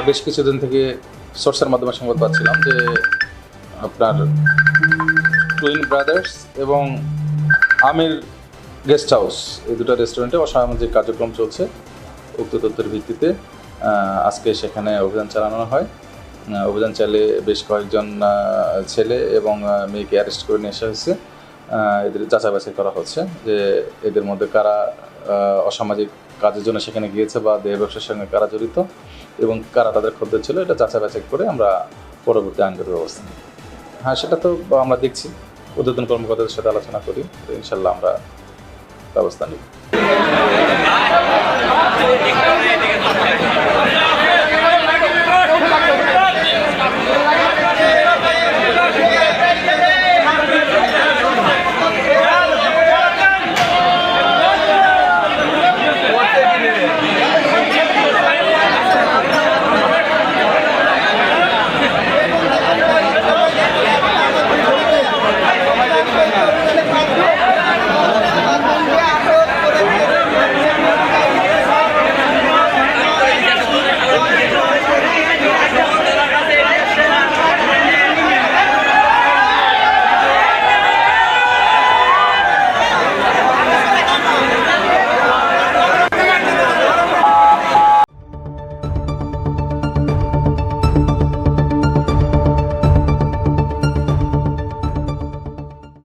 বেশ কিছুদিন থেকে সোর্সের মাধ্যমে সংবাদ পাচ্ছিলাম যে আপনার টুইন ব্রাদার্স এবং আমির গেস্ট হাউস এই দুটো রেস্টুরেন্টে অসামাজিক কার্যক্রম চলছে। উক্ত তথ্যের ভিত্তিতে আজকে সেখানে অভিযান চালানো হয়। অভিযান চালিয়ে বেশ কয়েকজন ছেলে এবং মেয়েকে অ্যারেস্ট করে নিয়ে আসা হয়েছে। এদের যাচাই বাছাই করা হচ্ছে যে এদের মধ্যে কারা অসামাজিক কাজের জন্য সেখানে গিয়েছে বা দেহ ব্যবসার সঙ্গে কারা জড়িত এবং কারা তাদের খদ্দের ছিল, এটা যাচাই বাছাই করে আমরা পরবর্তী আইনগত ব্যবস্থা নিই। হ্যাঁ, সেটা তো আমরা দেখছি, ঊর্ধ্বতন কর্মকর্তাদের সাথে আলোচনা করি, ইনশাল্লাহ আমরা ব্যবস্থা নিই।